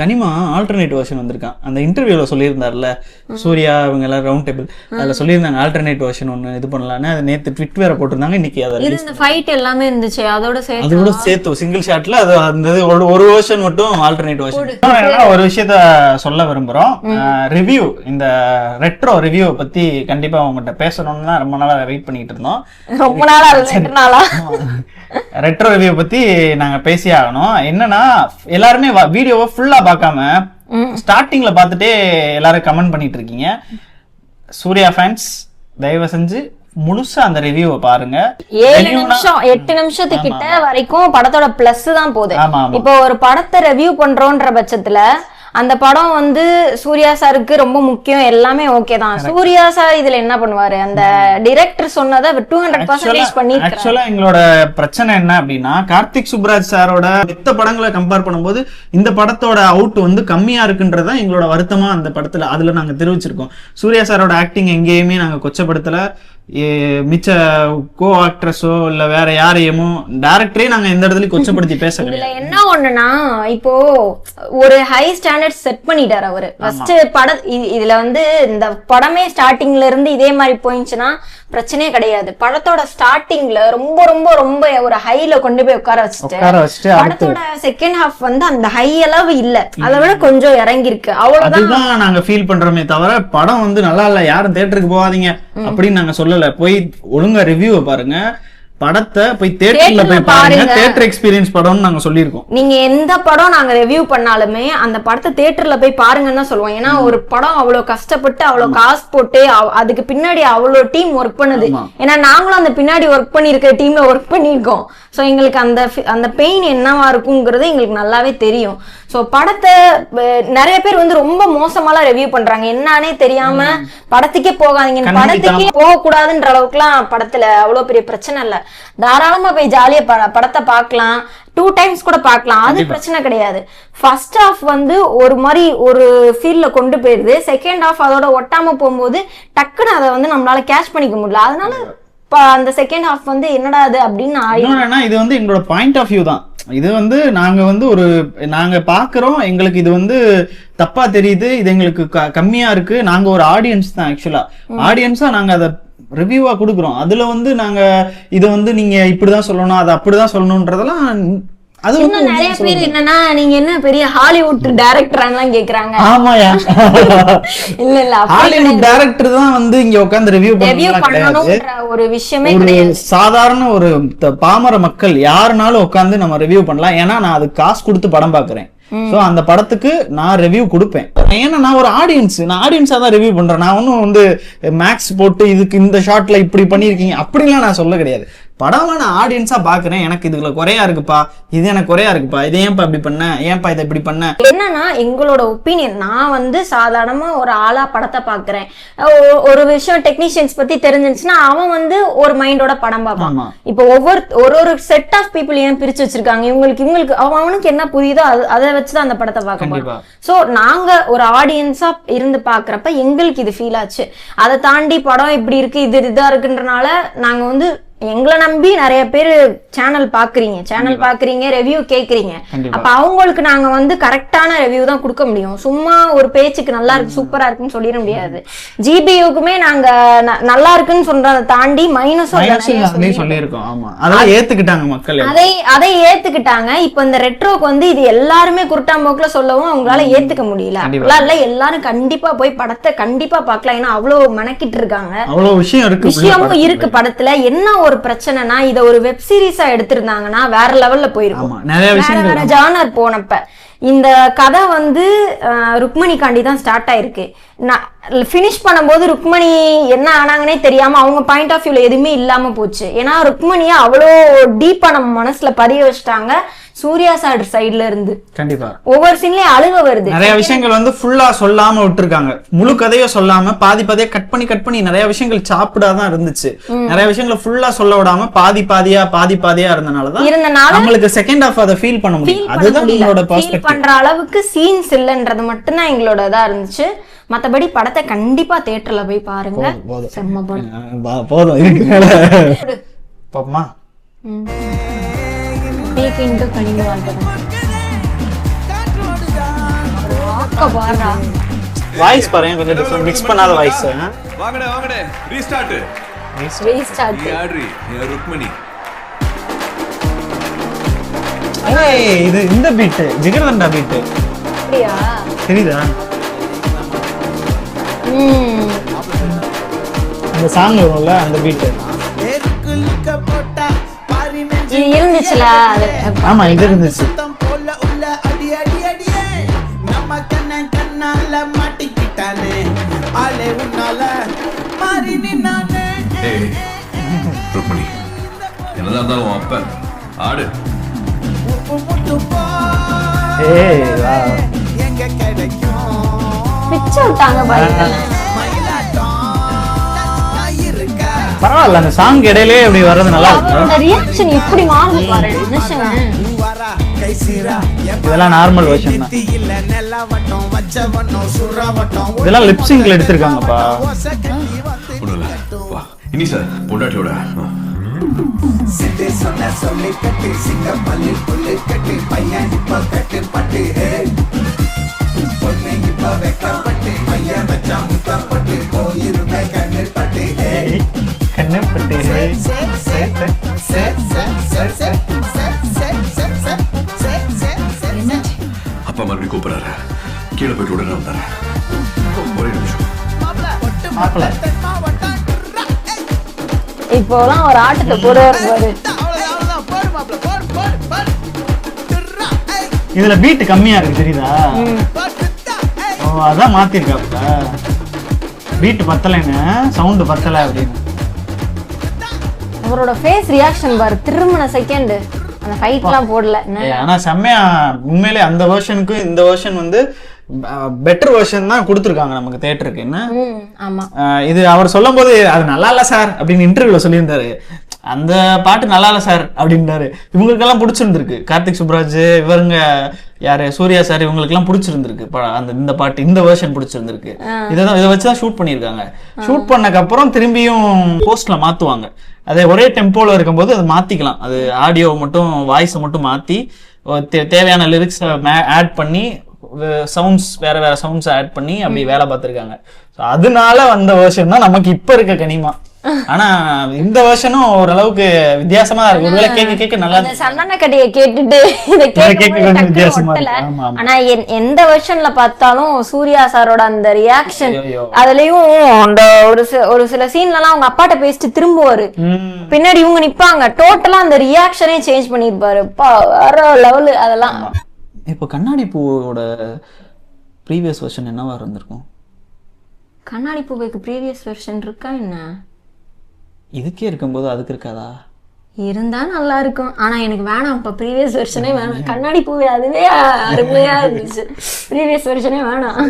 கனிமா alternate version வந்திருக்கான். அந்த இன்டர்வியூல சொல்லியிருந்தார்ல சூர்யா இவங்க எல்லாம் ரவுண்ட் டேபிள், அதுல சொல்லியிருந்தாங்க ஆல்டர்னேட் வெர்ஷன் ஒன்று இது பண்ணலான்னு. அது நேற்று ட்விட் வேற போட்டிருந்தாங்க. இன்னைக்கு அதை ஃபைட் எல்லாமே இருந்துச்சு அதோட சேர்த்து சிங்கிள் ஷாட்ல அது அந்த ஒரு வெர்ஷன் மட்டும் ஆல்டர்னேட் வெர்ஷன். ஒரு விஷயத்த சொல்ல விரும்புறோம். ரிவ்யூ, இந்த ரெட்ரோ ரிவ்யூ பத்தி கண்டிப்பா அவங்ககிட்ட பேசணும்னு தான் ரொம்ப நாளா வெயிட் பண்ணிட்டு இருந்தோம். ரொம்ப நாளா ரெட்ரோ ரிவ்யூ பத்தி நாங்க பேசி ஆகணும். என்னன்னா எல்லாருமே வீடியோவை ஃபுல்லா பார்க்காம ஸ்டார்டிங்ல பார்த்துட்டே எல்லாரும் கமெண்ட் பண்ணிட்டு இருக்கீங்க. சூர்யா ஃபேன்ஸ் தயவு செஞ்சு முழுசா அந்த ரிவ்யூவை பாருங்க. 7 நிமிஷம் 8 நிமிஷத்துக்கிட்ட வரைக்கும் படத்தோட பிளஸ் தான் போகுது. இப்போ ஒரு படத்தை ரிவ்யூ பண்றோன்ற பட்சத்துல அந்த படம் வந்து சூர்யா சாருக்கு ரொம்ப முக்கியம், எல்லாமே ஓகே தான். சூர்யா சார் இதுல என்ன பண்ணுவாரு, அந்த டைரக்டர் சொன்னதை 200% பண்ணிருக்காரு. ஆக்சுவலா எங்களோட பிரச்சனை என்ன அப்படின்னா, கார்த்திக் சுப்ராஜ் சாரோட மித்த படங்களை கம்பேர் பண்ணும்போது இந்த படத்தோட அவுட் வந்து கம்மியா இருக்குன்றதான் எங்களோட வருத்தமா அந்த படத்துல அதுல நாங்க தெரிவிச்சிருக்கோம். சூர்யா சாரோட ஆக்டிங் எங்கேயுமே நாங்க கொச்சப்படுத்தல. மிச்ச கோ ஆக்ட்ரஸோ இல்ல வேற யாரையுமோ டைரக்டரே நாங்க எந்த இடத்துலயும் கொச்சப்படுத்தி பேச இதுல என்ன ஒண்ணுன்னா, இப்போ ஒரு ஹை ஸ்டாண்டர்ட் செட் பண்ணிட்டாரு அவரு ஃபர்ஸ்ட் படம். இதுல வந்து இந்த படமே ஸ்டார்டிங்ல இருந்து இதே மாதிரி போயிடுச்சுன்னா பிரச்சனையே கிடையாது. படத்தோட ஸ்டார்டிங்ல ரொம்ப ரொம்ப ரொம்ப ஒரு ஹைல கொண்டு போய் உட்கார வச்சுட்டு படத்தோட செகண்ட் ஹாஃப் வந்து அந்த ஹை அளவு இல்ல, அதை விட கொஞ்சம் இறங்கி இருக்கு. அவ்வளவுதான் நாங்க ஃபீல் பண்றோமே தவிர படம் வந்து நல்லா இல்ல யாரும் தியேட்டருக்கு போகாதீங்க அப்படின்னு நாங்க சொல்லல. போய் ஒழுங்கா ரிவ்யூ பாருங்க, படத்தை போய் தியேட்டர்ல போய் பாருங்க. தியேட்டர் எக்ஸ்பீரியன்ஸ் படம்னு நாங்க சொல்லியிருக்கோம். நீங்க எந்த படம் நாங்க ரிவ்யூ பண்ணாலுமே அந்த படத்தை தியேட்டர்ல போய் பாருங்கன்னு தான் சொல்லுவோம். ஏன்னா ஒரு படம் அவ்வளவு கஷ்டப்பட்டு அவ்வளவு காசு போட்டு அதுக்கு பின்னாடி அவ்வளவு டீம் ஒர்க் பண்ணுது. ஏன்னா நாங்களும் அந்த பின்னாடி ஒர்க் பண்ணிருக்க டீம்ல ஒர்க் பண்ணிருக்கோம். சோ எங்களுக்கு அந்த பெயின் என்னவா இருக்குங்கிறது எங்களுக்கு நல்லாவே தெரியும். சோ படத்தை நிறைய பேர் வந்து ரொம்ப மோசமாலாம் ரிவ்யூ பண்றாங்க, என்னன்னே தெரியாம படத்துக்கே போகாதீங்க, படத்துக்கே போக கூடாதுன்ற அளவுக்கு எல்லாம் படத்துல அவ்வளவு பெரிய பிரச்சனை இல்ல. தாராளமா போய் ஜாலியா படத்தை பார்க்கலாம், 2 டைம்ஸ் கூட பார்க்கலாம், அது பிரச்சனை கிடையாது. ஃபர்ஸ்ட் ஹாஃப் வந்து ஒரு மாதிரி ஒரு ஃபீல்ட்ல கொண்டு போயிருது, செகண்ட் ஹாஃப் அதோட ஒட்டாம போகும்போது டக்குன்னு அதை வந்து நம்மளால கேட்ச் பண்ணிக்க முடியல. அதனால அந்த செகண்ட் ஹாஃப் வந்து என்னடா அது அப்படின்னு. இது வந்து எங்களோட பாயிண்ட் ஆஃப் வியூ தான். இது வந்து நாங்க வந்து நாங்க பாக்குறோம், எங்களுக்கு இது வந்து தப்பா தெரியுது, இது எங்களுக்கு கம்மியா இருக்கு. நாங்க ஒரு ஆடியன்ஸ் தான், ஆக்சுவலா ஆடியன்ஸா நாங்க அதை ரிவ்யூவா கொடுக்குறோம். அதுல வந்து நாங்க இதை வந்து நீங்க இப்படிதான் சொல்லணும், அதை அப்படிதான் சொல்லணும்ன்றதெல்லாம் அது இன்னும் நிறைய பேர் என்னன்னா, நீங்க என்ன பெரிய ஹாலிவுட் டைரக்டரான்லாம் கேக்குறாங்க. ஆமாயா, இல்ல ஹாலிவுட் டைரக்டர் தான் வந்து இங்க உட்கார்ந்து ரிவ்யூ பண்ணணும்ன்ற ஒரு விஷயமே கிடையாது. சாதாரண ஒரு பாமர மக்கள் யாருனாலும் உட்கார்ந்து நம்ம ரிவ்யூ பண்ணலாம். ஏன்னா நான் அதுக்கு காசு கொடுத்து படம் பாக்குறேன். சோ அந்த படத்துக்கு நான் ரிவ்யூ கொடுப்பேன். ஏன்னா நான் ஒரு ஆடியன்ஸா தான் ரிவ்யூ பண்றேன். நான் ஒன்னும் வந்து மேக்ஸ் போட்டு இதுக்கு இந்த ஷாட்ல இப்படி பண்ணிருக்கீங்க அப்படின்லாம் நான் சொல்ல கிடையாது. படம் நான் ஆடியன்ஸா பாக்குறேன், எனக்கு இதுல குறையா இருக்குப்பா, இது எனக்கு குறையா இருக்குப்பா, இதை ஏன்பா இப்படி பண்ண, ஏன்பா இதை இப்படி பண்ண. என்னன்னா எங்களோட ஒப்பீனியன், நான் வந்து சாதாரணமா ஒரு ஆளா படத்தை பாக்குறேன். ஒரு விஷயம் டெக்னீஷியன்ஸ் பத்தி தெரிஞ்சிருச்சுன்னா அவன் வந்து ஒரு மைண்டோட படம் பார்ப்பான். இப்போ ஒரு செட் ஆஃப் பீப்புள் ஏன் பிரிச்சு வச்சிருக்காங்க, இவங்களுக்கு அவனுக்கு என்ன புரியுதோ அதை வச்சுதான் அந்த படத்தை பார்க்க முடியும். சோ நாங்க ஒரு ஆடியன்ஸா இருந்து பாக்குறப்ப எங்களுக்கு இது ஃபீல் ஆச்சு. அதை தாண்டி படம் இப்படி இருக்கு, இதா இருக்குன்றனால நாங்க வந்து எங்களை நம்பி நிறைய பேர் சேனல் பாக்குறீங்க, ரிவ்யூ கேக்குறீங்க. அப்ப அவங்களுக்கு நாங்க வந்து கரெக்டான ரிவ்யூ தான் கொடுக்க முடியும். சும்மா ஒரு பேச்சுக்கு நல்லா இருக்கு சூப்பரா இருக்குன்னு சொல்லிட முடியாது. ஜிபியூக்குமே நாங்க நல்லா இருக்குன்னு சொல்றதை தாண்டி மைனஸும் சொல்லியிருக்கோம். ஆமா, அதெல்லாம் ஏத்துக்கிட்டாங்க மக்கள், அதை ஏத்துக்கிட்டாங்க. இப்ப இந்த ரெட்ரோக்கு வந்து இது எல்லாருமே குருட்டாம்போக்குல சொல்லவும் அவங்களால ஏத்துக்க முடியல. அப்படிலாம் இல்ல, எல்லாரும் கண்டிப்பா போய் படத்தை கண்டிப்பா பாக்கலாம். ஏன்னா அவ்வளவு மெனக்கிட்டு இருக்காங்க, அவ்வளவு விஷயமும் இருக்கு படத்துல. என்ன ஒரு பிரச்சனைனா, இத ஒரு வெப் சீரிஸா எடுத்திருந்தாங்கன்னா வேற லெவல்ல போயிருக்கும். வேற ஜானர் போனப்ப இந்த கதை வந்து ருக்மணிக்காண்டி தான் ஸ்டார்ட் ஆயிருக்கு. ஃபினிஷ் பண்ணும்போது ருக்மணி என்ன ஆனாங்கன்னே தெரியாம அவங்க பாயிண்ட் ஆஃப் வியூல எதுவுமே இல்லாம போச்சு. ஏன்னா ருக்மணியை அவ்வளோ டீப்பா நம்ம மனசுல பதிய வச்சுட்டாங்க சூர்யா சார் சைடுல இருந்து. கண்டிப்பா ஒவ்வொரு சீன்லயும் அழுக வருது. நிறைய விஷயங்கள் வந்து ஃபுல்லா சொல்லாம விட்டுருக்காங்க, முழு கதையோ சொல்லாம பாதியா கட் பண்ணி நிறைய விஷயங்கள் சாப்பிடாதான் இருந்துச்சு. நிறைய விஷயங்களை ஃபுல்லா சொல்ல விடாம பாதியா இருந்தனாலதான் நம்மளுக்கு செகண்ட் ஹாஃப் அதை ஃபீல் பண்ண முடியும். அதுதான் எங்களோட பெர்ஸ்பெக்டிவ். பண்ற அளவுக்கு சீன்ஸ் இல்லன்றது மட்டும்தான் எங்களோட இதா இருந்துச்சு. மத்தபடி படத்தை கண்டிப்பா தியேட்டர்ல போய் பாருங்க, செம்ம படம். போதும் இதுக்கு மேல பாப்போமா? கனிம வாழ்க்கை லுக்க பாருடா. வாய்ஸ் பாருங்க கொஞ்சம் டிஃபரெண்ட் மிக்ஸ் பண்ணாத வாய்ஸ். வாங்கடே வாங்கடே ரீஸ்டார்ட் ரீஸ்டார்ட். நீ ஆட்ரி ருக்மணி. ஏய் இது இந்த பீட் ஜிகர்தண்டா பீட் அப்படியா? தெரியுதா? ம். அந்த சாங் வரும்ல அந்த பீட். இது இருந்துச்சுல அது. ஆமா இது இருந்துச்சு. ஏய் ருக்மணி என்னதான் இருந்தாலும் உன் அப்ப ஆடு. ஏய் வா. பிச்சை விட்டாங்க பாருங்க. பரவாயில்ல அந்த சாங் இடையிலே இப்படி வர்றது நல்லா இருக்கு. அவரோட ரியாக்ஷன் எப்படி மாறுது பாரு மனுஷங்க. இதெல்லாம் நார்மல் வெர்ஷன் தான். இதெல்லாம் லிப்சிங்ல எடுத்திருக்காங்கப்பா. ஒண்ணும் இல்ல வா இனி சார் பொண்டாட்டியோட கண்ணப்பட்டு அப்பா மறுபடியும் கூப்பிடுறாரு. கீழே போயிட்டு உடனே வந்தாரு. ஒரே நிமிஷம். மாப்பிள்ள இப்போலாம் ஒரு ஆட்டத்தை போடுவாரு பாரு. இதுல பீட் கம்மியா இருக்கு தெரியுதா? ஓ அதான் மாத்திருக்காப்ல. பீட் பத்தலைன்னு சவுண்ட் பத்தல அப்படின்னு. அவரோட ஃபேஸ் ரியாக்ஷன் பாரு. திரும்பின செகண்ட் அந்த ஃபைட்லாம் போடல. ஆனா செம்மையா உண்மையிலே அந்த வெர்ஷனுக்கு இந்த வெர்ஷன் வந்து பெட்டர் வெர்ஷன் தான் கொடுத்துருக்காங்க நமக்கு தியேட்டருக்கு. என்ன ஆமா இது அவர் சொல்லும் போது அது நல்லா இல்ல சார் அப்படின்னு இன்டர்வியூல சொல்லியிருந்தாரு. அந்த பாட்டு நல்லா இல்ல சார் அப்படின்றாரு. இவங்களுக்கெல்லாம் பிடிச்சிருந்திருக்கு. கார்த்திக் சுப்ராஜ் இவருங்க யாரு சூர்யா சார் இவங்களுக்கெல்லாம் பிடிச்சிருந்திருக்கு அந்த இந்த பாட்டு இந்த வெர்ஷன் பிடிச்சிருந்திருக்கு. இதை வச்சுதான் ஷூட் பண்ணியிருக்காங்க. ஷூட் பண்ணக்கு அப்புறம் திரும்பியும் போஸ்ட்ல மாத்துவாங்க. அதே ஒரே டெம்போல இருக்கும்போது அதை மாத்திக்கலாம். அது ஆடியோ மட்டும் வாய்ஸை மட்டும் மாத்தி தேவையான லிரிக்ஸ் ஆட் பண்ணி சவுண்ட்ஸ் வேற வேற சவுண்ட்ஸ் ஆட் பண்ணி அப்படி வேலை பார்த்திருக்காங்க. அதனால வந்த வெர்ஷன் தான் நமக்கு இப்ப இருக்க கனிமா. ஆனா இந்த வெர்ஷனும் ஓரளவுக்கு வித்தியாசமா இருக்கு. ஒருவேளை கேட்க நல்லா அந்த சந்தன கடையை கேட்டுட்டு இத கேட்க வித்தியாசமா இருக்கு. ஆனா எந்த வெர்ஷன்ல பார்த்தாலும் சூர்யா சாரோட அந்த ரியாக்ஷன் அதுலயும் அந்த ஒரு சில சீன்ல எல்லாம் அவங்க அப்பாட்ட பேசிட்டு திரும்புவாரு. பின்னாடி இவங்க நிப்பாங்க. டோட்டலா அந்த ரியாக்ஷனே சேஞ்ச் பண்ணிருப்பாரு. வேற லெவல் அதெல்லாம். இப்போ கண்ணாடி பூவோட ப்ரீவியஸ் வெர்ஷன் என்னவா இருந்திருக்கும்? கண்ணாடி பூவைக்கு ப்ரீவியஸ் வெர்ஷன் இருக்கா என்ன? இதுக்கே இருக்கும்போது அதுக்கு இருக்காதா? இருந்தா நல்லா இருக்கும். ஆனா எனக்கு வேணாம். இப்ப ப்ரீவியஸ் வெர்ஷனே வேணாம். கண்ணாடி பூவே அதுவே அருமையா இருந்துச்சு. ப்ரீவியஸ் வெர்ஷனே வேணாம்.